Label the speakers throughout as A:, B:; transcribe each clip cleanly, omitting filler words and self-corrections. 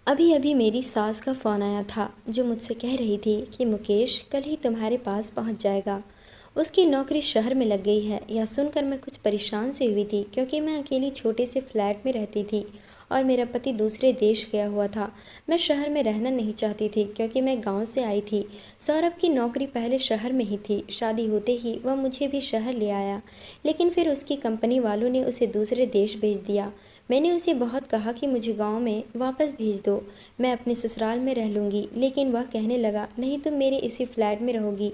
A: अभी अभी मेरी सास का फ़ोन आया था जो मुझसे कह रही थी कि मुकेश कल ही तुम्हारे पास पहुंच जाएगा। उसकी नौकरी शहर में लग गई है। यह सुनकर मैं कुछ परेशान सी हुई थी क्योंकि मैं अकेली छोटे से फ्लैट में रहती थी और मेरा पति दूसरे देश गया हुआ था। मैं शहर में रहना नहीं चाहती थी क्योंकि मैं गांव से आई थी। सौरभ की नौकरी पहले शहर में ही थी। शादी होते ही वह मुझे भी शहर ले आया, लेकिन फिर उसकी कंपनी वालों ने उसे दूसरे देश भेज दिया। मैंने उसे बहुत कहा कि मुझे गांव में वापस भेज दो, मैं अपने ससुराल में रह लूँगी, लेकिन वह कहने लगा नहीं तुम मेरे इसी फ्लैट में रहोगी।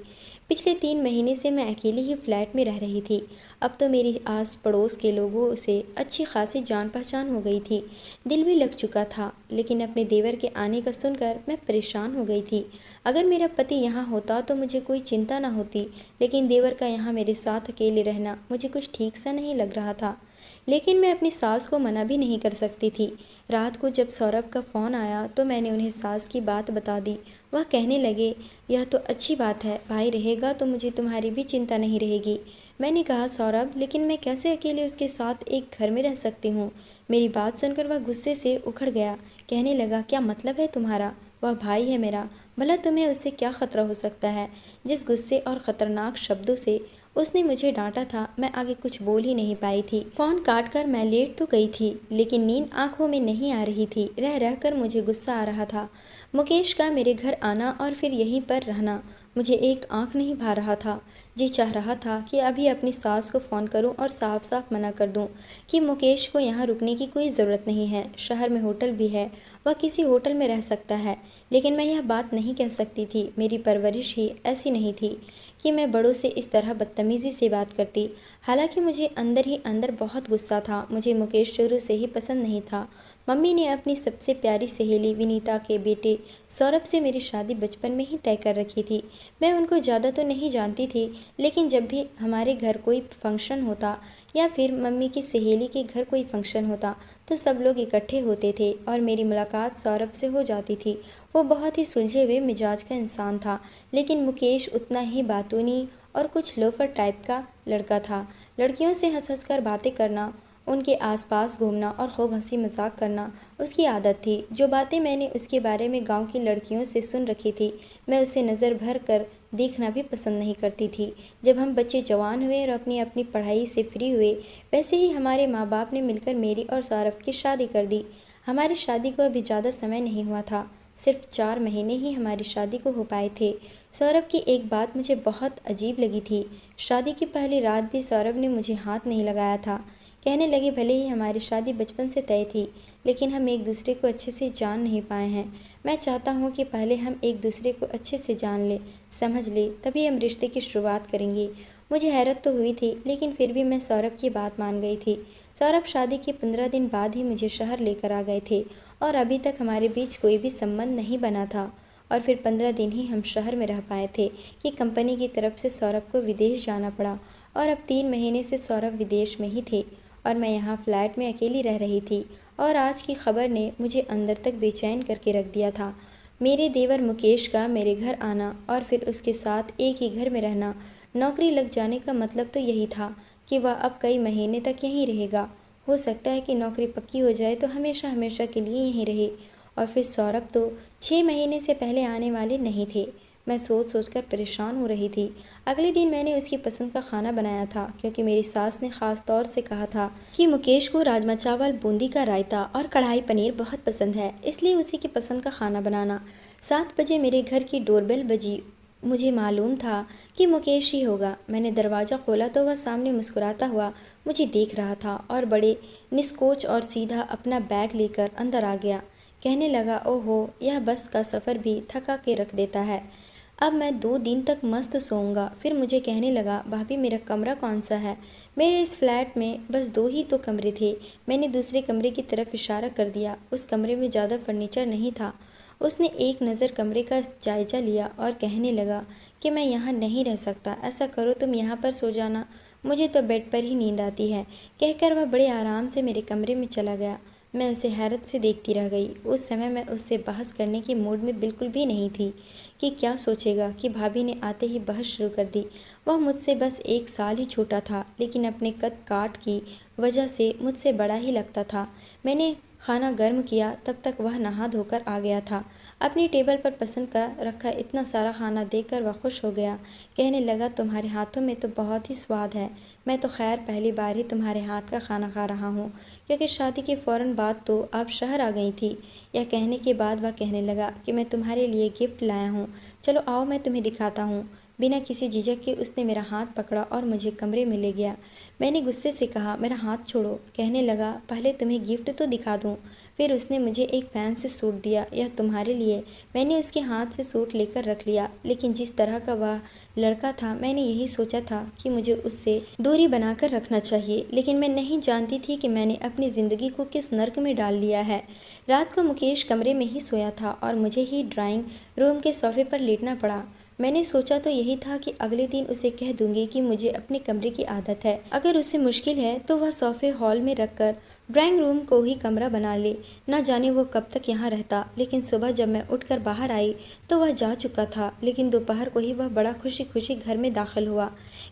A: पिछले 3 महीने से मैं अकेली ही फ्लैट में रह रही थी। अब तो मेरी आस पड़ोस के लोगों से अच्छी खासी जान पहचान हो गई थी। दिल भी लग चुका था, लेकिन अपने देवर के आने का सुनकर मैं परेशान हो गई थी। अगर मेरा पति यहाँ होता तो मुझे कोई चिंता ना होती, लेकिन देवर का यहाँ मेरे साथ अकेले रहना मुझे कुछ ठीक सा नहीं लग रहा था। लेकिन मैं अपनी सास को मना भी नहीं कर सकती थी। रात को जब सौरभ का फ़ोन आया तो मैंने उन्हें सास की बात बता दी। वह कहने लगे यह तो अच्छी बात है, भाई रहेगा तो मुझे तुम्हारी भी चिंता नहीं रहेगी। मैंने कहा सौरभ, लेकिन मैं कैसे अकेले उसके साथ एक घर में रह सकती हूँ। मेरी बात सुनकर वह गुस्से से उखड़ गया। कहने लगा क्या मतलब है तुम्हारा, वह भाई है मेरा, भला तुम्हें उससे क्या खतरा हो सकता है। जिस गुस्से और ख़तरनाक शब्दों से उसने मुझे डांटा था, मैं आगे कुछ बोल ही नहीं पाई थी। फ़ोन काट कर मैं लेट तो गई थी, लेकिन नींद आंखों में नहीं आ रही थी। रह रह कर मुझे गुस्सा आ रहा था। मुकेश का मेरे घर आना और फिर यहीं पर रहना मुझे एक आंख नहीं भा रहा था। जी चाह रहा था कि अभी अपनी सास को फ़ोन करूं और साफ साफ मना कर दूं कि मुकेश को यहाँ रुकने की कोई ज़रूरत नहीं है। शहर में होटल भी है, वह किसी होटल में रह सकता है। लेकिन मैं यह बात नहीं कह सकती थी। मेरी परवरिश ही ऐसी नहीं थी कि मैं बड़ों से इस तरह बदतमीज़ी से बात करती। हालांकि मुझे अंदर ही अंदर बहुत गुस्सा था। मुझे मुकेश शुरू से ही पसंद नहीं था। मम्मी ने अपनी सबसे प्यारी सहेली विनीता के बेटे सौरभ से मेरी शादी बचपन में ही तय कर रखी थी। मैं उनको ज़्यादा तो नहीं जानती थी, लेकिन जब भी हमारे घर कोई फंक्शन होता या फिर मम्मी की सहेली के घर कोई फंक्शन होता तो सब लोग इकट्ठे होते थे और मेरी मुलाकात सौरभ से हो जाती थी। वो बहुत ही सुलझे हुए मिजाज का इंसान था, लेकिन मुकेश उतना ही बातूनी और कुछ लोफर टाइप का लड़का था। लड़कियों से हंस हंस कर बातें करना, उनके आसपास घूमना और खूब हंसी मजाक करना उसकी आदत थी। जो बातें मैंने उसके बारे में गांव की लड़कियों से सुन रखी थी, मैं उसे नज़र भर कर देखना भी पसंद नहीं करती थी। जब हम बच्चे जवान हुए और अपनी अपनी पढ़ाई से फ्री हुए, वैसे ही हमारे माँ बाप ने मिलकर मेरी और सौरभ की शादी कर दी। हमारी शादी को अभी ज़्यादा समय नहीं हुआ था, सिर्फ 4 महीने ही हमारी शादी को हो पाए थे। सौरभ की एक बात मुझे बहुत अजीब लगी थी। शादी की पहली रात भी सौरभ ने मुझे हाथ नहीं लगाया था। कहने लगे भले ही हमारी शादी बचपन से तय थी, लेकिन हम एक दूसरे को अच्छे से जान नहीं पाए हैं। मैं चाहता हूँ कि पहले हम एक दूसरे को अच्छे से जान ले, समझ ले, तभी हम रिश्ते की शुरुआत करेंगे। मुझे हैरत तो हुई थी, लेकिन फिर भी मैं सौरभ की बात मान गई थी। सौरभ शादी के 15 दिन बाद ही मुझे शहर लेकर आ गए थे और अभी तक हमारे बीच कोई भी संबंध नहीं बना था। और फिर 15 दिन ही हम शहर में रह पाए थे कि कंपनी की तरफ से सौरभ को विदेश जाना पड़ा और अब 3 महीने से सौरभ विदेश में ही थे और मैं यहाँ फ्लैट में अकेली रह रही थी। और आज की खबर ने मुझे अंदर तक बेचैन करके रख दिया था। मेरे देवर मुकेश का मेरे घर आना और फिर उसके साथ एक ही घर में रहना, नौकरी लग जाने का मतलब तो यही था कि वह अब कई महीने तक यहीं रहेगा। हो सकता है कि नौकरी पक्की हो जाए तो हमेशा हमेशा के लिए यहीं रहे। और फिर सौरभ तो 6 महीने से पहले आने वाले नहीं थे। मैं सोच सोच कर परेशान हो रही थी। अगले दिन मैंने उसकी पसंद का खाना बनाया था, क्योंकि मेरी सास ने ख़ास तौर से कहा था कि मुकेश को राजमा चावल, बूंदी का रायता और कढ़ाई पनीर बहुत पसंद है, इसलिए उसी की पसंद का खाना बनाना। 7 बजे मेरे घर की डोरबेल बजी। मुझे मालूम था कि मुकेश ही होगा। मैंने दरवाज़ा खोला तो वह सामने मुस्कुराता हुआ मुझे देख रहा था और बड़े निस्कोच और सीधा अपना बैग लेकर अंदर आ गया। कहने लगा ओहो, यह बस का सफ़र भी थका के रख देता है। अब मैं 2 दिन तक मस्त सोऊंगा। फिर मुझे कहने लगा भाभी मेरा कमरा कौन सा है। मेरे इस फ्लैट में बस 2 ही तो कमरे थे। मैंने दूसरे कमरे की तरफ इशारा कर दिया। उस कमरे में ज़्यादा फर्नीचर नहीं था। उसने एक नज़र कमरे का जायजा लिया और कहने लगा कि मैं यहाँ नहीं रह सकता, ऐसा करो तुम यहाँ पर सो जाना, मुझे तो बेड पर ही नींद आती है। कहकर वह बड़े आराम से मेरे कमरे में चला गया। मैं उसे हैरत से देखती रह गई। उस समय मैं उससे बहस करने के मूड में बिल्कुल भी नहीं थी कि क्या सोचेगा कि भाभी ने आते ही बहस शुरू कर दी। वह मुझसे बस 1 साल ही छोटा था, लेकिन अपने कद काठ की वजह से मुझसे बड़ा ही लगता था। मैंने खाना गर्म किया तब तक वह नहा धोकर आ गया था। अपनी टेबल पर पसंद का रखा इतना सारा खाना देखकर वह खुश हो गया। कहने लगा, तुम्हारे हाथों में तो बहुत ही स्वाद है। मैं तो खैर पहली बार ही तुम्हारे हाथ का खाना खा रहा हूँ, क्योंकि शादी के फ़ौरन बाद तो आप शहर आ गई थी। यह कहने के बाद वह कहने लगा कि मैं तुम्हारे लिए गिफ्ट लाया हूँ, चलो आओ मैं तुम्हें दिखाता हूँ। बिना किसी झिझक के उसने मेरा हाथ पकड़ा और मुझे कमरे में ले गया। मैंने गुस्से से कहा, मेरा हाथ छोड़ो। कहने लगा, पहले तुम्हें गिफ्ट तो दिखा दूँ। फिर उसने मुझे एक फैंसी सूट दिया, यह तुम्हारे लिए। मैंने उसके हाथ से सूट लेकर रख लिया, लेकिन जिस तरह का वह लड़का था मैंने यही सोचा था कि मुझे उससे दूरी बनाकर रखना चाहिए, लेकिन मैं नहीं जानती थी कि मैंने अपनी ज़िंदगी को किस नर्क में डाल लिया है। रात को मुकेश कमरे में ही सोया था और मुझे ही ड्राइंग रूम के सोफे पर लेटना पड़ा। मैंने सोचा तो यही था कि अगले दिन उसे कह दूंगी कि मुझे अपने कमरे की आदत है। अगर उसे मुश्किल है तो वह सोफे हॉल में रखकर ड्राइंग रूम को ही कमरा बना ले। न जाने वो कब तक यहाँ रहता, लेकिन सुबह जब मैं उठकर बाहर आई तो वह जा चुका था। लेकिन दोपहर को ही वह बड़ा खुशी खुशी घर में दाखिल हुआ।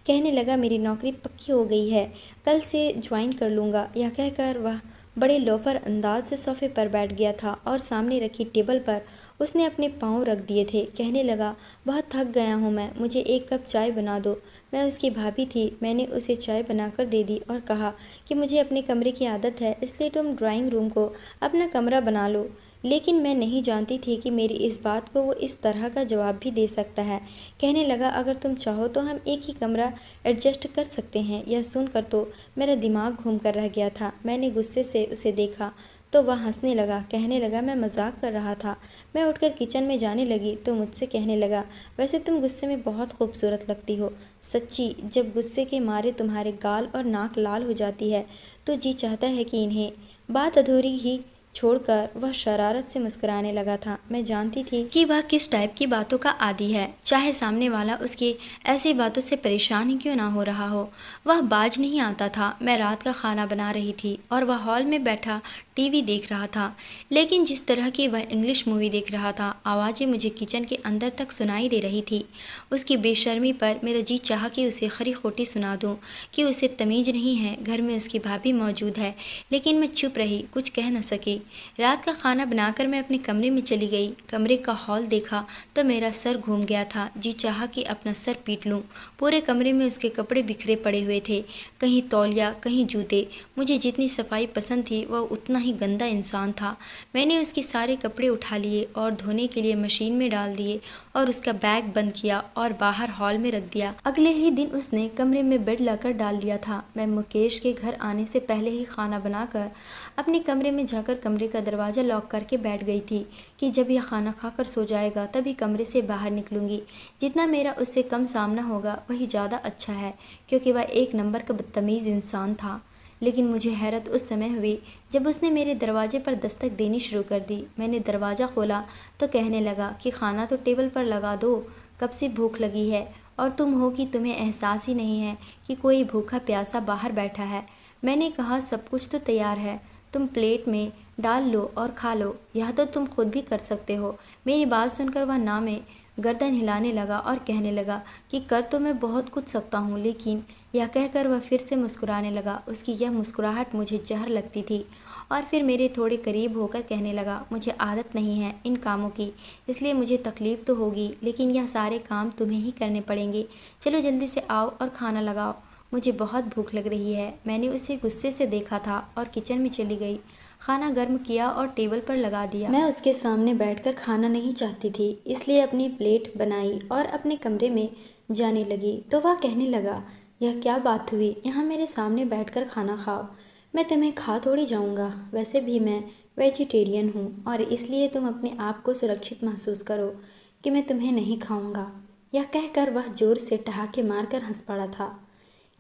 A: कहने लगा, मेरी नौकरी पक्की हो गई है, कल से ज्वाइन कर लूँगा। यह कहकर वह बड़े लोफर अंदाज से सोफे पर बैठ गया था और सामने रखी टेबल पर उसने अपने पाँव रख दिए थे। कहने लगा, बहुत थक गया हूँ मैं, मुझे एक कप चाय बना दो। मैं उसकी भाभी थी। मैंने उसे चाय बनाकर दे दी और कहा कि मुझे अपने कमरे की आदत है, इसलिए तुम ड्राइंग रूम को अपना कमरा बना लो। लेकिन मैं नहीं जानती थी कि मेरी इस बात को वो इस तरह का जवाब भी दे सकता है। कहने लगा, अगर तुम चाहो तो हम एक ही कमरा एडजस्ट कर सकते हैं। यह सुनकर तो मेरा दिमाग घूम कर रह गया था। मैंने गुस्से से उसे देखा तो वह हंसने लगा। कहने लगा, मैं मजाक कर रहा था। मैं उठकर किचन में जाने लगी तो मुझसे कहने लगा, वैसे तुम गुस्से में बहुत खूबसूरत लगती हो। सच्ची, जब गुस्से के मारे तुम्हारे गाल और नाक लाल हो जाती है तो जी चाहता है कि इन्हें। बात अधूरी ही छोड़कर वह शरारत से मुस्कुराने लगा था। मैं जानती थी कि वह किस टाइप की बातों का आदी है, चाहे सामने वाला उसकी ऐसी बातों से परेशान ही क्यों ना हो रहा हो। वह बाज नहीं आता था। मैं रात का खाना बना रही थी और वह हॉल में बैठा टीवी देख रहा था, लेकिन जिस तरह की वह इंग्लिश मूवी देख रहा था, आवाज़ें मुझे किचन के अंदर तक सुनाई दे रही थी। उसकी बेशर्मी पर मेरा जी चाहा कि उसे खरी खोटी सुना दूं कि उसे तमीज़ नहीं है, घर में उसकी भाभी मौजूद है। लेकिन मैं चुप रही, कुछ कह न सकी। रात का खाना बनाकर मैं अपने कमरे में चली गई। कमरे का हॉल देखा तो मेरा सर घूम गया था। जी चाहा कि अपना सर पीट लूं। पूरे कमरे में उसके कपड़े बिखरे पड़े हुए थे, कहीं तौलिया, कहीं जूते। मुझे जितनी सफाई पसंद थी वह उतना ही गंदा इंसान था। मैंने उसके सारे कपड़े उठा लिए और धोने के लिए मशीन में डाल दिए और उसका बैग बंद किया और बाहर हॉल में रख दिया। अगले ही दिन उसने कमरे में बेड लाकर डाल दिया था। मैं मुकेश के घर आने से पहले ही खाना बनाकर अपने कमरे में जाकर कमरे का दरवाज़ा लॉक करके बैठ गई थी कि जब यह खाना खाकर सो जाएगा तभी कमरे से बाहर निकलूंगी। जितना मेरा उससे कम सामना होगा वही ज़्यादा अच्छा है, क्योंकि वह एक नंबर का बदतमीज़ इंसान था। लेकिन मुझे हैरत उस समय हुई जब उसने मेरे दरवाजे पर दस्तक देनी शुरू कर दी। मैंने दरवाज़ा खोला तो कहने लगा कि खाना तो टेबल पर लगा दो, कब से भूख लगी है और तुम हो कि तुम्हें एहसास ही नहीं है कि कोई भूखा प्यासा बाहर बैठा है। मैंने कहा, सब कुछ तो तैयार है, तुम प्लेट में डाल लो और खा लो, यह तो तुम खुद भी कर सकते हो। मेरी बात सुनकर वह ना में गर्दन हिलाने लगा और कहने लगा कि कर तो मैं बहुत कुछ सकता हूँ, लेकिन। यह कहकर वह फिर से मुस्कुराने लगा। उसकी यह मुस्कुराहट मुझे जहर लगती थी और फिर मेरे थोड़े करीब होकर कहने लगा, मुझे आदत नहीं है इन कामों की, इसलिए मुझे तकलीफ़ तो होगी, लेकिन यह सारे काम तुम्हें ही करने पड़ेंगे। चलो जल्दी से आओ और खाना लगाओ, मुझे बहुत भूख लग रही है। मैंने उसे गुस्से से देखा था और किचन में चली गई। खाना गर्म किया और टेबल पर लगा दिया। मैं उसके सामने बैठकर खाना नहीं चाहती थी, इसलिए अपनी प्लेट बनाई और अपने कमरे में जाने लगी तो वह कहने लगा, यह क्या बात हुई, यहाँ मेरे सामने बैठकर खाना खाओ। मैं तुम्हें खा थोड़ी जाऊँगा, वैसे भी मैं वेजिटेरियन हूँ और इसलिए तुम अपने आप को सुरक्षित महसूस करो कि मैं तुम्हें नहीं खाऊँगा। यह कहकर वह ज़ोर से ठहाके मारकर हंस पड़ा था।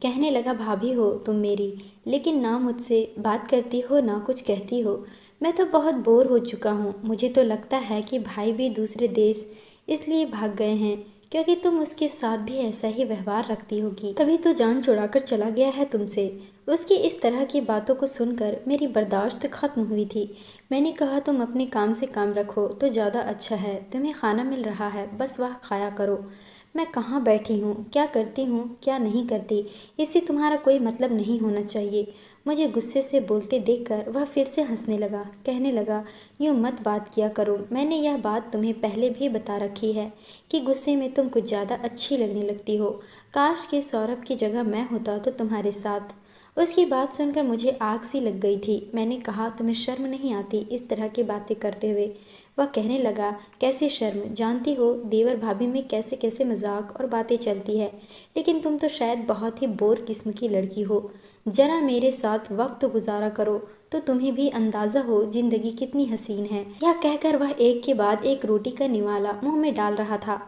A: कहने लगा, भाभी हो तुम मेरी, लेकिन ना मुझसे बात करती हो ना कुछ कहती हो। मैं तो बहुत बोर हो चुका हूँ। मुझे तो लगता है कि भाई भी दूसरे देश इसलिए भाग गए हैं क्योंकि तुम उसके साथ भी ऐसा ही व्यवहार रखती होगी, तभी तो जान छुड़ाकर चला गया है तुमसे। उसकी इस तरह की बातों को सुनकर मेरी बर्दाश्त खत्म हुई थी। मैंने कहा, तुम अपने काम से काम रखो तो ज़्यादा अच्छा है। तुम्हें खाना मिल रहा है, बस वह खाया करो। मैं कहाँ बैठी हूँ, क्या करती हूँ, क्या नहीं करती, इससे तुम्हारा कोई मतलब नहीं होना चाहिए। मुझे गुस्से से बोलते देखकर वह फिर से हंसने लगा। कहने लगा, यूँ मत बात किया करो, मैंने यह बात तुम्हें पहले भी बता रखी है कि गुस्से में तुम कुछ ज़्यादा अच्छी लगने लगती हो। काश कि सौरभ की जगह मैं होता तो तुम्हारे साथ। उसकी बात सुनकर मुझे आग सी लग गई थी। मैंने कहा, तुम्हें शर्म नहीं आती इस तरह की बातें करते हुए? वह कहने लगा, कैसी शर्म, जानती हो देवर भाभी में कैसे कैसे मजाक और बातें चलती है। लेकिन तुम तो शायद बहुत ही बोर किस्म की लड़की हो। जरा मेरे साथ वक्त गुजारा करो तो तुम्हें भी अंदाज़ा हो जिंदगी कितनी हसीन है। यह कहकर वह एक के बाद एक रोटी का निवाला मुंह में डाल रहा था।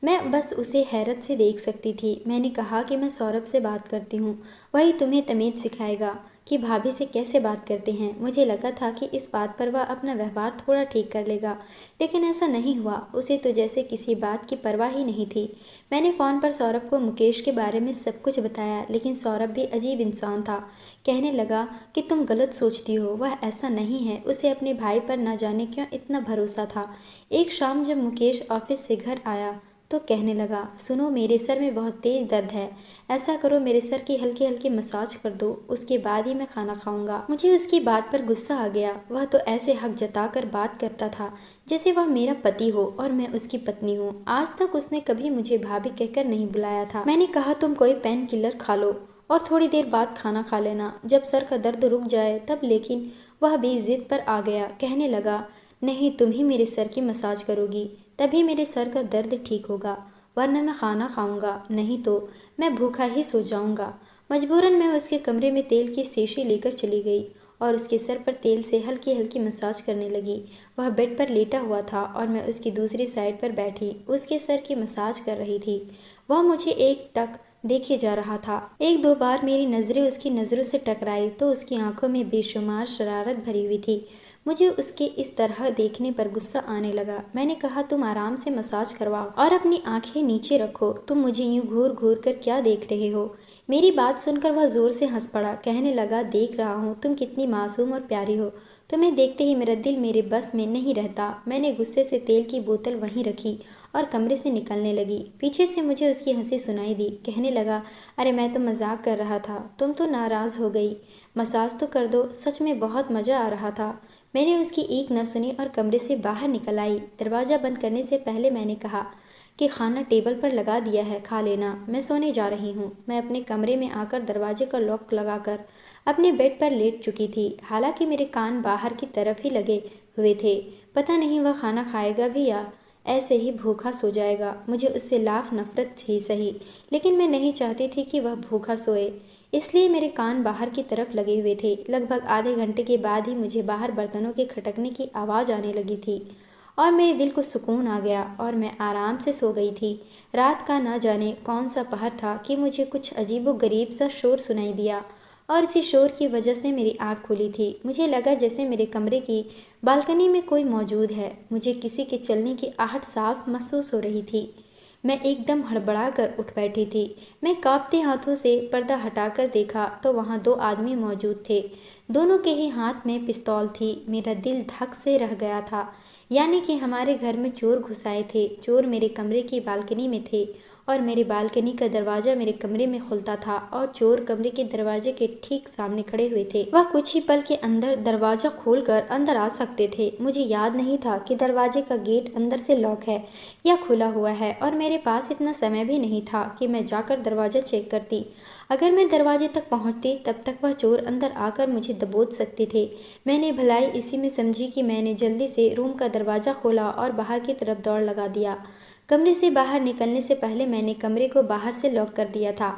A: मैं बस उसे हैरत से देख सकती थी। मैंने कहा कि मैं सौरभ से बात करती हूँ, वही तुम्हें तमीज़ सिखाएगा कि भाभी से कैसे बात करते हैं। मुझे लगा था कि इस बात पर वह अपना व्यवहार थोड़ा ठीक कर लेगा, लेकिन ऐसा नहीं हुआ। उसे तो जैसे किसी बात की परवाह ही नहीं थी। मैंने फ़ोन पर सौरभ को मुकेश के बारे में सब कुछ बताया, लेकिन सौरभ भी अजीब इंसान था। कहने लगा कि तुम गलत सोचती हो, वह ऐसा नहीं है। उसे अपने भाई पर न जाने क्यों इतना भरोसा था। एक शाम जब मुकेश ऑफिस से घर आया तो कहने लगा, सुनो मेरे सर में बहुत तेज़ दर्द है, ऐसा करो मेरे सर की हल्की हल्की मसाज कर दो, उसके बाद ही मैं खाना खाऊंगा। मुझे उसकी बात पर गुस्सा आ गया। वह तो ऐसे हक जताकर बात करता था जैसे वह मेरा पति हो और मैं उसकी पत्नी हूँ। आज तक उसने कभी मुझे भाभी कहकर नहीं बुलाया था। मैंने कहा, तुम कोई पेन किलर खा लो और थोड़ी देर बाद खाना खा लेना, जब सर का दर्द रुक जाए तब। लेकिन वह भी जिद पर आ गया। कहने लगा, नहीं, तुम ही मेरे सर की मसाज करोगी, तभी मेरे सर का दर्द ठीक होगा, वरना मैं खाना खाऊंगा, नहीं तो मैं भूखा ही सो जाऊंगा। मजबूरन मैं उसके कमरे में तेल की शीशी लेकर चली गई और उसके सर पर तेल से हल्की हल्की मसाज करने लगी। वह बेड पर लेटा हुआ था और मैं उसकी दूसरी साइड पर बैठी उसके सर की मसाज कर रही थी। वह मुझे एक तक देखे जा रहा था। एक दो बार मेरी नज़रें उसकी नज़रों से टकराई तो उसकी आंखों में बेशुमार शरारत भरी हुई थी। मुझे उसके इस तरह देखने पर गुस्सा आने लगा। मैंने कहा, तुम आराम से मसाज करवाओ और अपनी आंखें नीचे रखो, तुम मुझे यूं घूर घूर कर क्या देख रहे हो? मेरी बात सुनकर वह जोर से हंस पड़ा। कहने लगा, देख रहा हूँ तुम कितनी मासूम और प्यारी हो, तुम्हें देखते ही मेरा दिल मेरे बस में नहीं रहता। मैंने गुस्से से तेल की बोतल वहीं रखी और कमरे से निकलने लगी। पीछे से मुझे उसकी हंसी सुनाई दी। कहने लगा, अरे मैं तो मजाक कर रहा था, तुम तो नाराज़ हो गई, मसाज तो कर दो, सच में बहुत मज़ा आ रहा था। मैंने उसकी एक न सुनी और कमरे से बाहर निकल आई। दरवाज़ा बंद करने से पहले मैंने कहा कि खाना टेबल पर लगा दिया है, खा लेना, मैं सोने जा रही हूँ। मैं अपने कमरे में आकर दरवाजे का लॉक लगाकर अपने बेड पर लेट चुकी थी। हालांकि मेरे कान बाहर की तरफ ही लगे हुए थे। पता नहीं वह खाना खाएगा भी या ऐसे ही भूखा सो जाएगा। मुझे उससे लाख नफरत थी सही, लेकिन मैं नहीं चाहती थी कि वह भूखा सोए, इसलिए मेरे कान बाहर की तरफ लगे हुए थे। लगभग आधे घंटे के बाद ही मुझे बाहर बर्तनों के खटकने की आवाज़ आने लगी थी और मेरे दिल को सुकून आ गया और मैं आराम से सो गई थी। रात का ना जाने कौन सा पहर था कि मुझे कुछ अजीबोगरीब सा शोर सुनाई दिया और इसी शोर की वजह से मेरी आँख खुली थी। मुझे लगा जैसे मेरे कमरे की बालकनी में कोई मौजूद है। मुझे किसी के चलने की आहट साफ महसूस हो रही थी। मैं एकदम हड़बड़ा कर उठ बैठी थी। मैं कांपते हाथों से पर्दा हटाकर देखा तो वहाँ दो आदमी मौजूद थे। दोनों के ही हाथ में पिस्तौल थी। मेरा दिल धक से रह गया था। यानी कि हमारे घर में चोर घुस आए थे। चोर मेरे कमरे की बालकनी में थे और मेरे बालकनी का दरवाज़ा मेरे कमरे में खुलता था और चोर कमरे के दरवाजे के ठीक सामने खड़े हुए थे। वह कुछ ही पल के अंदर दरवाज़ा खोलकर अंदर आ सकते थे। मुझे याद नहीं था कि दरवाजे का गेट अंदर से लॉक है या खुला हुआ है और मेरे पास इतना समय भी नहीं था कि मैं जाकर दरवाज़ा चेक करती। अगर मैं दरवाजे तक पहुंचती तब तक वह चोर अंदर आकर मुझे दबोच सकते थे। मैंने भलाई इसी में समझी कि मैंने जल्दी से रूम का दरवाज़ा खोला और बाहर की तरफ दौड़ लगा दिया। कमरे से बाहर निकलने से पहले मैंने कमरे को बाहर से लॉक कर दिया था,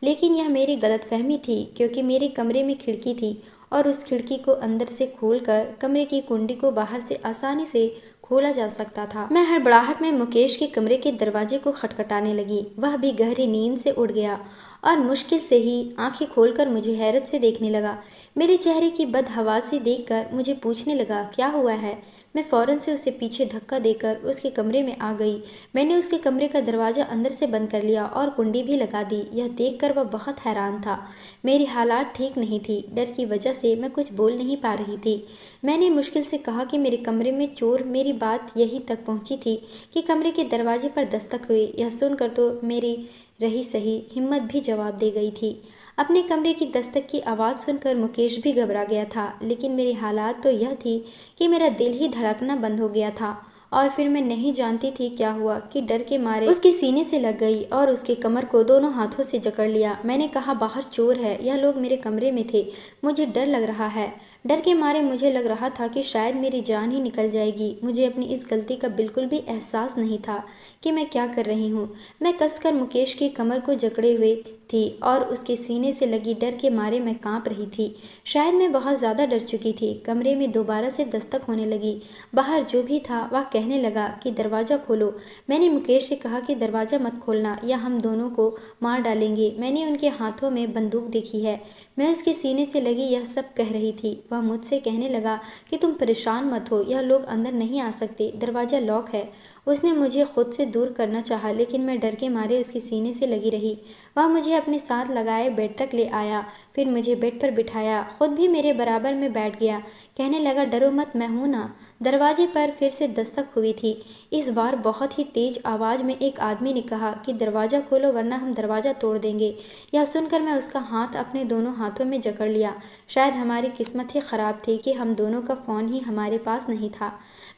A: लेकिन यह मेरी गलतफहमी थी क्योंकि मेरे कमरे में खिड़की थी और उस खिड़की को अंदर से खोलकर कमरे की कुंडी को बाहर से आसानी से खोला जा सकता था। मैं हड़बड़ाहट में मुकेश के कमरे के दरवाजे को खटखटाने लगी। वह भी गहरी नींद से उठ गया और मुश्किल से ही आंखें खोलकर मुझे हैरत से देखने लगा। मेरे चेहरे की बदहवासी देखकर मुझे पूछने लगा, क्या हुआ है? मैं फौरन से उसे पीछे धक्का देकर उसके कमरे में आ गई। मैंने उसके कमरे का दरवाज़ा अंदर से बंद कर लिया और कुंडी भी लगा दी। यह देखकर वह बहुत हैरान था। मेरी हालात ठीक नहीं थी। डर की वजह से मैं कुछ बोल नहीं पा रही थी। मैंने मुश्किल से कहा कि मेरे कमरे में चोर। मेरी बात यहीं तक पहुंची थी कि कमरे के दरवाजे पर दस्तक हुई। यह सुनकर तो मेरी रही सही, हिम्मत भी जवाब दे गई थी। अपने कमरे की दस्तक की आवाज़ सुनकर मुकेश भी घबरा गया था, लेकिन मेरी हालात तो यह थी कि मेरा दिल ही धड़कना बंद हो गया था। और फिर मैं नहीं जानती थी क्या हुआ कि डर के मारे उसके सीने से लग गई और उसके कमर को दोनों हाथों से जकड़ लिया। मैंने कहा, बाहर चोर है, यह लोग मेरे कमरे में थे, मुझे डर लग रहा है। डर के मारे मुझे लग रहा था कि शायद मेरी जान ही निकल जाएगी। मुझे अपनी इस गलती का बिल्कुल भी एहसास नहीं था कि मैं क्या कर रही हूँ। मैं कसकर मुकेश की कमर को जकड़े हुए थी और उसके सीने से लगी डर के मारे मैं कांप रही थी। शायद मैं बहुत ज़्यादा डर चुकी थी। कमरे में दोबारा से दस्तक होने लगी। बाहर जो भी था वह कहने लगा कि दरवाज़ा खोलो। मैंने मुकेश से कहा कि दरवाज़ा मत खोलना या हम दोनों को मार डालेंगे। मैंने उनके हाथों में बंदूक देखी है। मैं उसके सीने से लगी यह सब कह रही थी। वह मुझसे कहने लगा कि तुम परेशान मत हो, यह लोग अंदर नहीं आ सकते, दरवाज़ा लॉक है। उसने मुझे खुद से दूर करना चाहा, लेकिन मैं डर के मारे उसके सीने से लगी रही। वह मुझे अपने साथ लगाए बेड तक ले आया, फिर मुझे बेड पर बिठाया, खुद भी मेरे बराबर में बैठ गया। कहने लगा, डरो मत, मैं हूं ना। दरवाजे पर फिर से दस्तक हुई थी। इस बार बहुत ही तेज आवाज़ में एक आदमी ने कहा कि दरवाज़ा खोलो वरना हम दरवाज़ा तोड़ देंगे। यह सुनकर मैं उसका हाथ अपने दोनों हाथों में जकड़ लिया। शायद हमारी किस्मत ही ख़राब थी कि हम दोनों का फ़ोन ही हमारे पास नहीं था।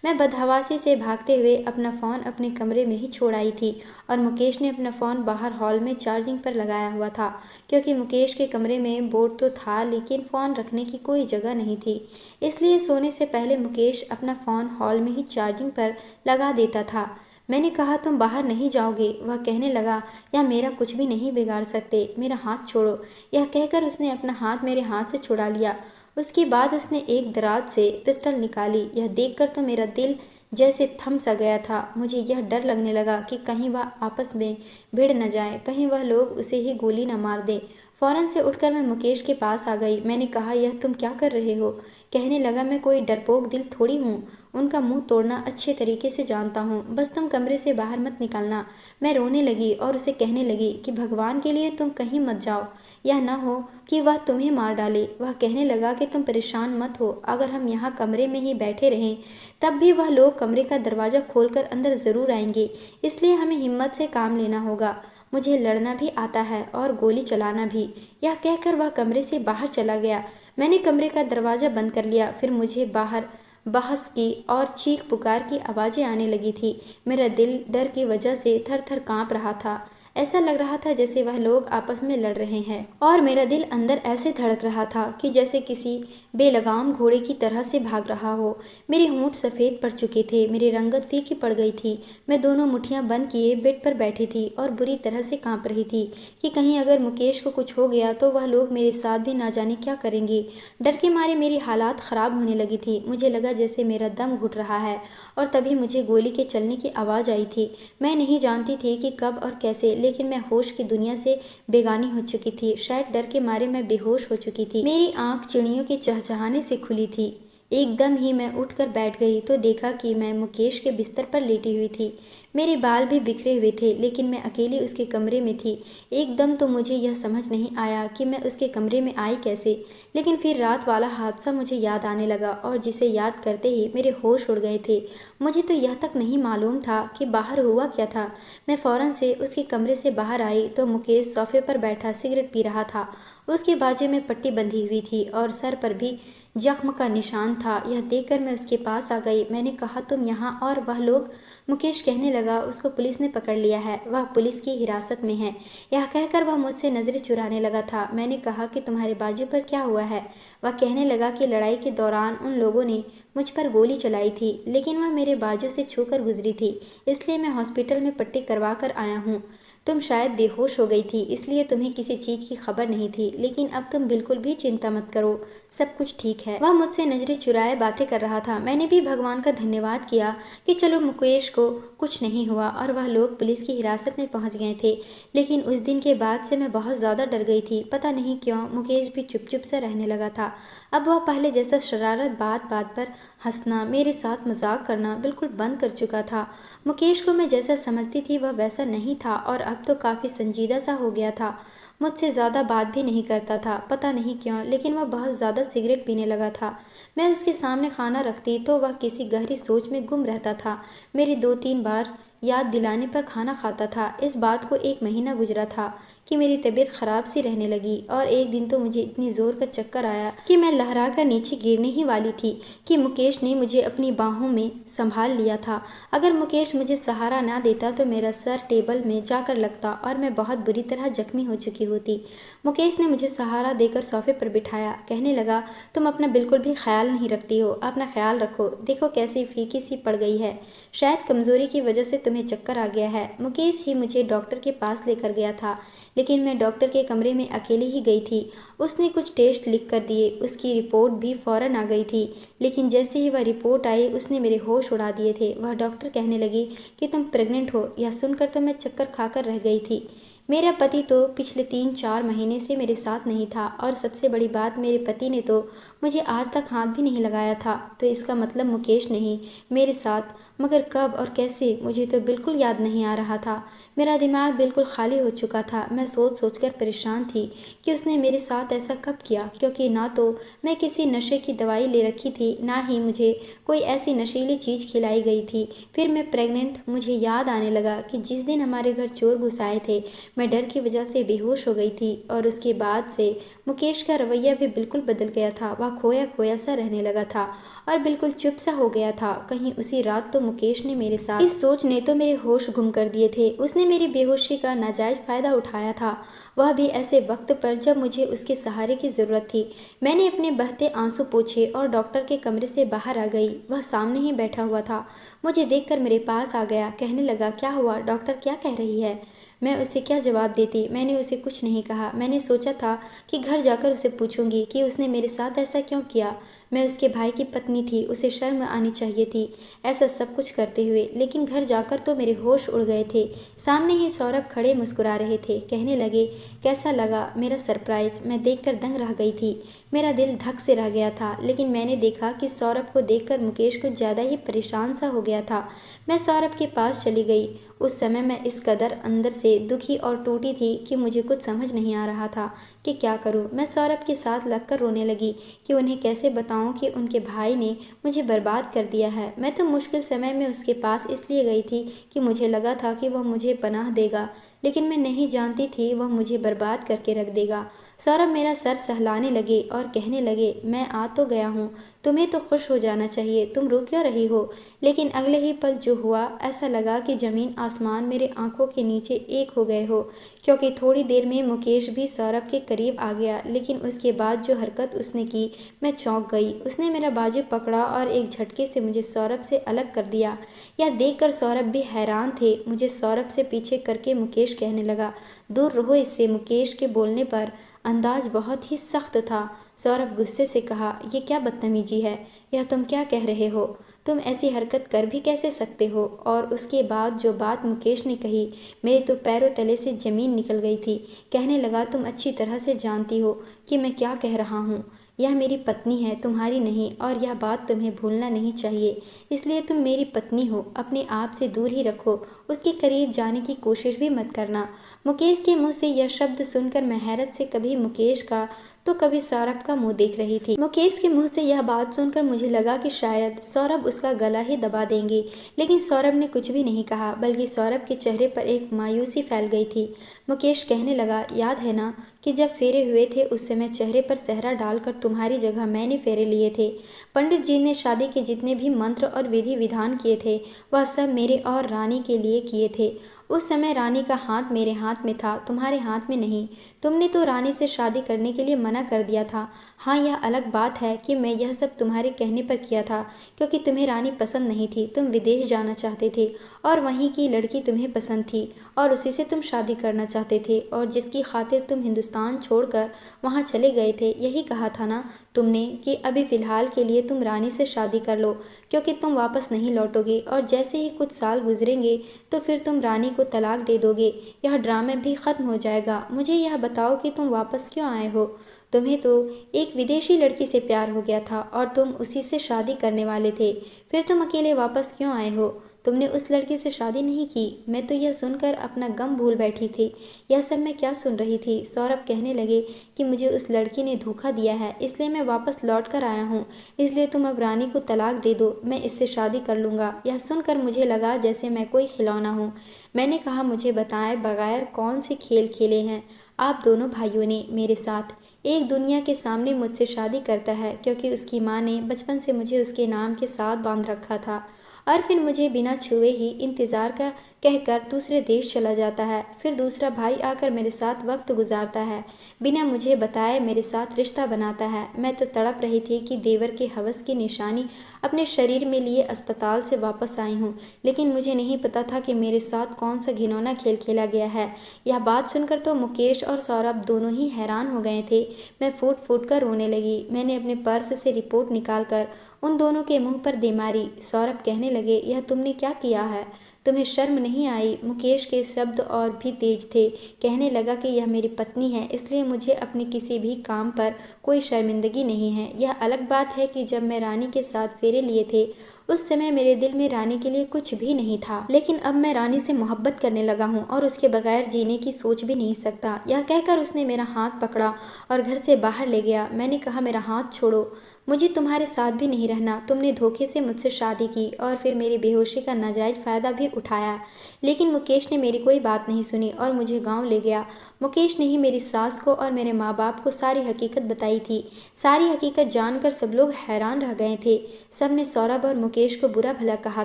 A: मैं बदहवासी से भागते हुए अपना फ़ोन अपने कमरे में ही छोड़ आई थी और मुकेश ने अपना फ़ोन बाहर हॉल में चार्जिंग पर लगाया हुआ था, क्योंकि मुकेश के कमरे में बोर्ड तो था लेकिन फ़ोन रखने की कोई जगह नहीं थी। इसलिए सोने से पहले मुकेश अपना फ़ोन हॉल में ही चार्जिंग पर लगा देता था। मैंने कहा, तुम बाहर नहीं जाओगे? वह कहने लगा, यह मेरा कुछ भी नहीं बिगाड़ सकते, मेरा हाथ छोड़ो। यह कहकर उसने अपना हाथ मेरे हाथ से छुड़ा लिया। उसके बाद उसने एक दराज से पिस्टल निकाली। यह देखकर तो मेरा दिल जैसे थम सा गया था। मुझे यह डर लगने लगा कि कहीं वह आपस में भिड़ न जाए, कहीं वह लोग उसे ही गोली न मार दे। फौरन से उठकर मैं मुकेश के पास आ गई। मैंने कहा, यह तुम क्या कर रहे हो? कहने लगा, मैं कोई डरपोक दिल थोड़ी हूँ, उनका मुंह तोड़ना अच्छे तरीके से जानता हूँ, बस तुम कमरे से बाहर मत निकलना। मैं रोने लगी और उसे कहने लगी कि भगवान के लिए तुम कहीं मत जाओ, यह न हो कि वह तुम्हें मार डाले। वह कहने लगा कि तुम परेशान मत हो, अगर हम यहाँ कमरे में ही बैठे रहें तब भी वह लोग कमरे का दरवाज़ा खोलकर अंदर ज़रूर आएंगे, इसलिए हमें हिम्मत से काम लेना होगा। मुझे लड़ना भी आता है और गोली चलाना भी। यह कहकर वह कमरे से बाहर चला गया। मैंने कमरे का दरवाज़ा बंद कर लिया। फिर मुझे बाहर बहस की और चीख पुकार की आवाज़ें आने लगी थी। मेरा दिल डर की वजह से थर थर काँप रहा था। ऐसा लग रहा था जैसे वह लोग आपस में लड़ रहे हैं और मेरा दिल अंदर ऐसे धड़क रहा था कि जैसे किसी बेलगाम घोड़े की तरह से भाग रहा हो। मेरे होंठ सफ़ेद पड़ चुके थे, मेरी रंगत फीकी पड़ गई थी। मैं दोनों मुट्ठियां बंद किए बेड पर बैठी थी और बुरी तरह से कांप रही थी कि कहीं अगर मुकेश को कुछ हो गया तो वह लोग मेरे साथ भी ना जाने क्या करेंगे। डर के मारे मेरी हालात ख़राब होने लगी थी। मुझे लगा जैसे मेरा दम घुट रहा है और तभी मुझे गोली के चलने की आवाज़ आई थी। मैं नहीं जानती थी कि कब और कैसे, लेकिन मैं होश की दुनिया से बेगानी हो चुकी थी। शायद डर के मारे मैं बेहोश हो चुकी थी। मेरी आंख चिड़ियों के चहचहाने से खुली थी। एकदम ही मैं उठकर बैठ गई तो देखा कि मैं मुकेश के बिस्तर पर लेटी हुई थी। मेरे बाल भी बिखरे हुए थे, लेकिन मैं अकेली उसके कमरे में थी। एकदम तो मुझे यह समझ नहीं आया कि मैं उसके कमरे में आई कैसे, लेकिन फिर रात वाला हादसा मुझे याद आने लगा और जिसे याद करते ही मेरे होश उड़ गए थे। मुझे तो यह तक नहीं मालूम था कि बाहर हुआ क्या था। मैं फ़ौरन से उसके कमरे से बाहर आई तो मुकेश सोफे पर बैठा सिगरेट पी रहा था। उसके बाजू में पट्टी बंधी हुई थी और सर पर भी जख्म का निशान था। यह देखकर मैं उसके पास आ गई। मैंने कहा, तुम यहाँ और वह लोग? मुकेश कहने लगा, उसको पुलिस ने पकड़ लिया है, वह पुलिस की हिरासत में है। यह कहकर वह मुझसे नज़रें चुराने लगा था। मैंने कहा कि तुम्हारे बाजू पर क्या हुआ है? वह कहने लगा कि लड़ाई के दौरान उन लोगों ने मुझ पर गोली चलाई थी, लेकिन वह मेरे बाजू से छूकर गुजरी थी, इसलिए मैं हॉस्पिटल में पट्टी करवा कर आया हूँ। तुम शायद बेहोश हो गई थी, इसलिए तुम्हें किसी चीज़ की खबर नहीं थी, लेकिन अब तुम बिल्कुल भी चिंता मत करो, सब कुछ ठीक है। वह मुझसे नजरें चुराए बातें कर रहा था। मैंने भी भगवान का धन्यवाद किया कि चलो मुकेश को कुछ नहीं हुआ और वह लोग पुलिस की हिरासत में पहुंच गए थे। लेकिन उस दिन के बाद से मैं बहुत ज़्यादा डर गई थी। पता नहीं क्यों मुकेश भी चुप चुप से रहने लगा था। अब वह पहले जैसा शरारत, बात बात पर हंसना, मेरे साथ मजाक करना बिल्कुल बंद कर चुका था। मुकेश को मैं जैसा समझती थी वह वैसा नहीं था और अब तो काफ़ी संजीदा सा हो गया था। मुझसे ज़्यादा बात भी नहीं करता था, पता नहीं क्यों, लेकिन वह बहुत ज़्यादा सिगरेट पीने लगा था। मैं उसके सामने खाना रखती तो वह किसी गहरी सोच में गुम रहता था। मेरी 2-3 बार याद दिलाने पर खाना खाता था। इस बात को 1 महीना गुजरा था कि मेरी तबीयत खराब सी रहने लगी और एक दिन तो मुझे इतनी जोर का चक्कर आया कि मैं लहरा कर नीचे गिरने ही वाली थी कि मुकेश ने मुझे अपनी बाहों में संभाल लिया था। अगर मुकेश मुझे सहारा ना देता तो मेरा सर टेबल में जाकर लगता और मैं बहुत बुरी तरह जख्मी हो चुकी होती। मुकेश ने मुझे सहारा देकर सोफे पर बिठाया। कहने लगा, तुम अपना बिल्कुल भी ख्याल नहीं रखती हो, अपना ख्याल रखो। देखो कैसी फीकी सी पड़ गई है, शायद कमज़ोरी की वजह से तुम्हें चक्कर आ गया है। मुकेश ही मुझे डॉक्टर के पास लेकर गया था, लेकिन मैं डॉक्टर के कमरे में अकेली ही गई थी। उसने कुछ टेस्ट लिख कर दिए, उसकी रिपोर्ट भी फ़ौरन आ गई थी, लेकिन जैसे ही वह रिपोर्ट आई उसने मेरे होश उड़ा दिए थे। वह डॉक्टर कहने लगी कि तुम प्रेग्नेंट हो। यह सुनकर तो मैं चक्कर खाकर रह गई थी। मेरा पति तो पिछले 3-4 महीने से मेरे साथ नहीं था और सबसे बड़ी बात, मेरे पति ने तो मुझे आज तक हाथ भी नहीं लगाया था। तो इसका मतलब मुकेश नहीं मेरे साथ, मगर कब और कैसे मुझे तो बिल्कुल याद नहीं आ रहा था। मेरा दिमाग बिल्कुल खाली हो चुका था। मैं सोच सोच कर परेशान थी कि उसने मेरे साथ ऐसा कब किया, क्योंकि ना तो मैं किसी नशे की दवाई ले रखी थी, ना ही मुझे कोई ऐसी नशीली चीज़ खिलाई गई थी। फिर मैं प्रेग्नेंट, मुझे याद आने लगा कि जिस दिन हमारे घर चोर घुस आए थे मैं डर की वजह से बेहोश हो गई थी और उसके बाद से मुकेश का रवैया भी बिल्कुल बदल गया था। वह खोया खोया सा रहने लगा था और बिल्कुल चुप सा हो गया था। कहीं उसी रात तो मुकेश ने मेरे साथ, इस सोच ने तो मेरे होश गुम कर दिए थे। उसने मेरी बेहोशी का नाजायज फ़ायदा उठाया था, वह भी ऐसे वक्त पर जब मुझे उसके सहारे की ज़रूरत थी। मैंने अपने बहते आंसू पोंछे और डॉक्टर के कमरे से बाहर आ गई। वह सामने ही बैठा हुआ था। मुझे देखकर मेरे पास आ गया। कहने लगा, क्या हुआ डॉक्टर, क्या कह रही है? मैं उसे क्या जवाब देती। मैंने उसे कुछ नहीं कहा। मैंने सोचा था कि घर जाकर उसे पूछूंगी कि उसने मेरे साथ ऐसा क्यों किया। मैं उसके भाई की पत्नी थी, उसे शर्म आनी चाहिए थी ऐसा सब कुछ करते हुए। लेकिन घर जाकर तो मेरे होश उड़ गए थे। सामने ही सौरभ खड़े मुस्कुरा रहे थे। कहने लगे, कैसा लगा मेरा सरप्राइज? मैं देखकर दंग रह गई थी। मेरा दिल धक से रह गया था। लेकिन मैंने देखा कि सौरभ को देखकर मुकेश कुछ ज़्यादा ही परेशान सा हो गया था। मैं सौरभ के पास चली गई। उस समय मैं इस कदर अंदर से दुखी और टूटी थी कि मुझे कुछ समझ नहीं आ रहा था कि क्या करूं। मैं सौरभ के साथ लगकर रोने लगी कि उन्हें कैसे बताऊं कि उनके भाई ने मुझे बर्बाद कर दिया है। मैं तो मुश्किल समय में उसके पास इसलिए गई थी कि मुझे लगा था कि वह मुझे पनाह देगा, लेकिन मैं नहीं जानती थी वह मुझे बर्बाद करके रख देगा। सौरभ मेरा सर सहलाने लगे और कहने लगे, मैं आ तो गया हूँ, तुम्हें तो खुश हो जाना चाहिए, तुम रो क्यों रही हो? लेकिन अगले ही पल जो हुआ, ऐसा लगा कि ज़मीन आसमान मेरे आंखों के नीचे एक हो गए हो। क्योंकि थोड़ी देर में मुकेश भी सौरभ के करीब आ गया, लेकिन उसके बाद जो हरकत उसने की, मैं चौंक गई। उसने मेरा बाजू पकड़ा और एक झटके से मुझे सौरभ से अलग कर दिया। यह देखकर सौरभ भी हैरान थे। मुझे सौरभ से पीछे करके मुकेश कहने लगा, दूर रहो इससे। मुकेश के बोलने पर अंदाज बहुत ही सख्त था। सौरभ गुस्से से कहा, ये क्या बदतमीजी है, यह तुम क्या कह रहे हो? तुम ऐसी हरकत कर भी कैसे सकते हो? और उसके बाद जो बात मुकेश ने कही, मेरे तो पैरों तले से ज़मीन निकल गई थी। कहने लगा, तुम अच्छी तरह से जानती हो कि मैं क्या कह रहा हूँ। यह मेरी पत्नी है, तुम्हारी नहीं, और यह बात तुम्हें भूलना नहीं चाहिए। इसलिए तुम मेरी पत्नी हो, अपने आप से दूर ही रखो, उसके करीब जाने की कोशिश भी मत करना। मुकेश के मुंह से यह शब्द सुनकर मैं हैरत से कभी मुकेश का तो कभी सौरभ का मुंह देख रही थी। मुकेश के मुंह से यह बात सुनकर मुझे लगा कि शायद सौरभ उसका गला ही दबा देंगे, लेकिन सौरभ ने कुछ भी नहीं कहा, बल्कि सौरभ के चेहरे पर एक मायूसी फैल गई थी। मुकेश कहने लगा, याद है ना कि जब फेरे हुए थे उस समय चेहरे पर सेहरा डालकर तुम्हारी जगह मैंने फेरे लिए थे। पंडित जी ने शादी के जितने भी मंत्र और विधि विधान किए थे, वह सब मेरे और रानी के लिए किए थे। उस समय रानी का हाथ मेरे हाथ में था, तुम्हारे हाथ में नहीं। तुमने तो रानी से शादी करने के लिए मना कर दिया था। हाँ, यह अलग बात है कि मैं यह सब तुम्हारे कहने पर किया था, क्योंकि तुम्हें रानी पसंद नहीं थी। तुम विदेश जाना चाहते थे और वहीं की लड़की तुम्हें पसंद थी और उसी से तुम शादी करना चाहते थे, और जिसकी खातिर तुम हिंदुस्तान छोड़कर वहाँ चले गए थे। यही कहा था ना तुमने कि अभी फ़िलहाल के लिए तुम रानी से शादी कर लो, क्योंकि तुम वापस नहीं लौटोगे, और जैसे ही कुछ साल गुजरेंगे तो फिर तुम रानी को तलाक दे दोगे। यह ड्रामा भी ख़त्म हो जाएगा। मुझे यह बताओ कि तुम वापस क्यों आए हो? तुम्हें तो एक विदेशी लड़की से प्यार हो गया था और तुम उसी से शादी करने वाले थे। फिर तुम अकेले वापस क्यों आए हो? तुमने उस लड़के से शादी नहीं की। मैं तो यह सुनकर अपना गम भूल बैठी थी। यह सब मैं क्या सुन रही थी। सौरभ कहने लगे कि मुझे उस लड़की ने धोखा दिया है, इसलिए मैं वापस लौट कर आया हूँ। इसलिए तुम अब रानी को तलाक दे दो, मैं इससे शादी कर लूँगा। यह सुनकर मुझे लगा जैसे मैं कोई खिलौना हूँ। मैंने कहा, मुझे बताए बगैर कौन से खेल खेले हैं आप दोनों भाइयों ने मेरे साथ। एक दुनिया के सामने मुझसे शादी करता है क्योंकि उसकी माँ ने बचपन से मुझे उसके नाम के साथ बांध रखा था, और फिर मुझे बिना छुए ही इंतज़ार का कहकर दूसरे देश चला जाता है। फिर दूसरा भाई आकर मेरे साथ वक्त गुजारता है, बिना मुझे बताए मेरे साथ रिश्ता बनाता है। मैं तो तड़प रही थी कि देवर के हवस की निशानी अपने शरीर में लिए अस्पताल से वापस आई हूँ, लेकिन मुझे नहीं पता था कि मेरे साथ कौन सा घिनौना खेल खेला गया है। यह बात सुनकर तो मुकेश और सौरभ दोनों ही हैरान हो गए थे। मैं फूट फूट कर रोने लगी। मैंने अपने पर्स से रिपोर्ट निकालकर उन दोनों के मुंह पर दे मारी। सौरभ कहने लगे, यह तुमने क्या किया है, तुम्हें शर्म नहीं आई। मुकेश के शब्द और भी तेज थे। कहने लगा कि यह मेरी पत्नी है, इसलिए मुझे अपने किसी भी काम पर कोई शर्मिंदगी नहीं है। यह अलग बात है कि जब मैं रानी के साथ फेरे लिए थे उस समय मेरे दिल में रानी के लिए कुछ भी नहीं था, लेकिन अब मैं रानी से मोहब्बत करने लगा हूँ और उसके बगैर जीने की सोच भी नहीं सकता। यह कहकर उसने मेरा हाथ पकड़ा और घर से बाहर ले गया। मैंने कहा, मेरा हाथ छोड़ो, मुझे तुम्हारे साथ भी नहीं रहना। तुमने धोखे से मुझसे शादी की और फिर मेरी बेहोशी का नाजायज फ़ायदा भी उठाया। लेकिन मुकेश ने मेरी कोई बात नहीं सुनी और मुझे गांव ले गया। मुकेश ने ही मेरी सास को और मेरे माँ बाप को सारी हकीकत बताई थी। सारी हकीकत जानकर सब लोग हैरान रह गए थे। सब ने सौरभ और मुकेश को बुरा भला कहा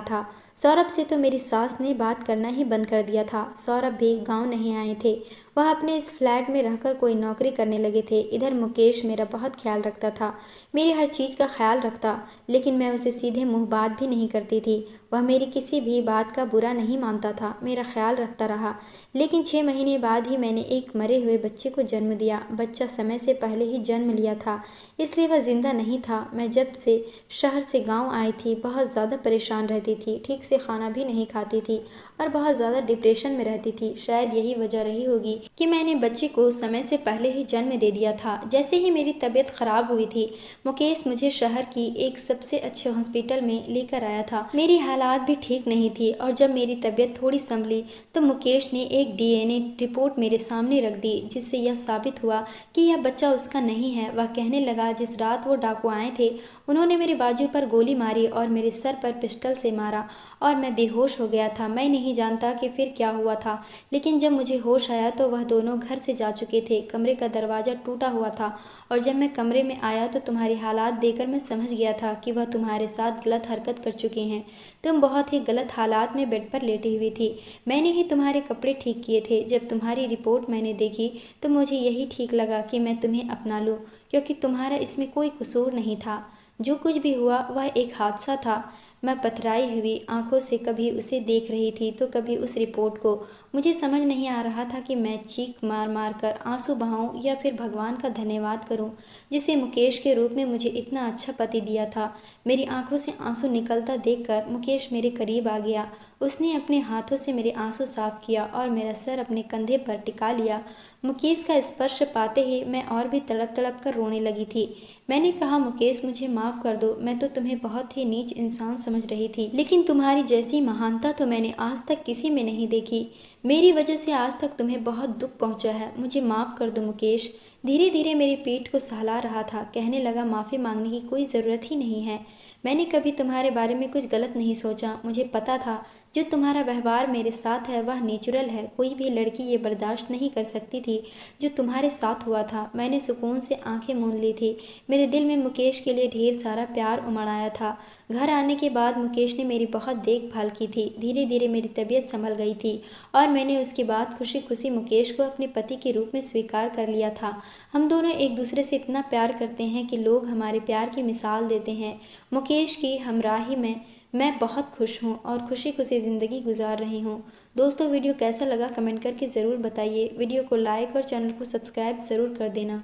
A: था। सौरभ से तो मेरी सास ने बात करना ही बंद कर दिया था। सौरभ भी गांव नहीं आए थे, वह अपने इस फ्लैट में रहकर कोई नौकरी करने लगे थे। इधर मुकेश मेरा बहुत ख्याल रखता था, मेरी हर चीज़ का ख्याल रखता, लेकिन मैं उसे सीधे मुंह बात भी नहीं करती थी। वह मेरी किसी भी बात का बुरा नहीं मानता था, मेरा ख्याल रखता रहा। लेकिन 6 महीने बाद ही मैंने एक मरे हुए बच्चे को जन्म दिया। बच्चा समय से पहले ही जन्म लिया था, इसलिए वह जिंदा नहीं था। मैं जब से शहर से गांव आई थी बहुत ज़्यादा परेशान रहती थी, ठीक से खाना भी नहीं खाती थी और बहुत ज़्यादा डिप्रेशन में रहती थी। शायद यही वजह रही होगी कि मैंने बच्चे को समय से पहले ही जन्म दे दिया था। जैसे ही मेरी तबीयत ख़राब हुई थी, मुकेश मुझे शहर की एक सबसे अच्छे हॉस्पिटल में लेकर आया था। मेरी हालात भी ठीक नहीं थी और जब मेरी तबीयत थोड़ी संभली तो मुकेश ने एक DNA रिपोर्ट मेरे सामने रख दी, जिससे यह साबित हुआ कि यह बच्चा उसका नहीं है। वह कहने लगा, जिस रात वो डाकू आए थे उन्होंने मेरे बाजू पर गोली मारी और मेरे सर पर पिस्टल से मारा और मैं बेहोश हो गया था। मैं नहीं जानता कि फिर क्या हुआ था, लेकिन जब मुझे होश आया तो वह दोनों घर से जा चुके थे। कमरे का दरवाज़ा टूटा हुआ था और जब मैं कमरे में आया तो तुम्हारी हालात देखकर मैं समझ गया था कि वह तुम्हारे साथ गलत हरकत कर चुके हैं। तुम बहुत ही गलत हालात में बेड पर लेटी हुई थी। मैंने ही तुम्हारे कपड़े ठीक किए थे। जब तुम्हारी रिपोर्ट मैंने देखी तो मुझे यही ठीक लगा कि मैं तुम्हें अपना लूँ, क्योंकि तुम्हारा इसमें कोई कसूर नहीं था। जो कुछ भी हुआ वह एक हादसा था। मैं पथराई हुई आंखों से कभी उसे देख रही थी तो कभी उस रिपोर्ट को। मुझे समझ नहीं आ रहा था कि मैं चीख मार मार कर आंसू बहाऊं या फिर भगवान का धन्यवाद करूं, जिसे मुकेश के रूप में मुझे इतना अच्छा पति दिया था। मेरी आंखों से आंसू निकलता देखकर मुकेश मेरे करीब आ गया। उसने अपने हाथों से मेरे आंसू साफ किया और मेरा सर अपने कंधे पर टिका लिया। मुकेश का स्पर्श पाते ही मैं और भी तड़प तड़प कर रोने लगी थी। मैंने कहा, मुकेश मुझे माफ़ कर दो, मैं तो तुम्हें बहुत ही नीच इंसान समझ रही थी, लेकिन तुम्हारी जैसी महानता तो मैंने आज तक किसी में नहीं देखी। मेरी वजह से आज तक तुम्हें बहुत दुख पहुंचा है, मुझे माफ़ कर दो मुकेश। धीरे धीरे मेरी पीठ को सहला रहा था। कहने लगा, माफ़ी मांगने की कोई ज़रूरत ही नहीं है। मैंने कभी तुम्हारे बारे में कुछ गलत नहीं सोचा। मुझे पता था जो तुम्हारा व्यवहार मेरे साथ है वह नेचुरल है। कोई भी लड़की ये बर्दाश्त नहीं कर सकती थी जो तुम्हारे साथ हुआ था। मैंने सुकून से आंखें मूंद ली थी। मेरे दिल में मुकेश के लिए ढेर सारा प्यार उमड़ आया था। घर आने के बाद मुकेश ने मेरी बहुत देखभाल की थी। धीरे धीरे मेरी तबीयत संभल गई थी और मैंने उसके बाद खुशी खुशी मुकेश को अपने पति के रूप में स्वीकार कर लिया था। हम दोनों एक दूसरे से इतना प्यार करते हैं कि लोग हमारे प्यार की मिसाल देते हैं। मुकेश की हमराही में मैं बहुत खुश हूँ और खुशी खुशी ज़िंदगी गुजार रही हूँ। दोस्तों, वीडियो कैसा लगा कमेंट करके ज़रूर बताइए। वीडियो को लाइक और चैनल को सब्सक्राइब ज़रूर कर देना।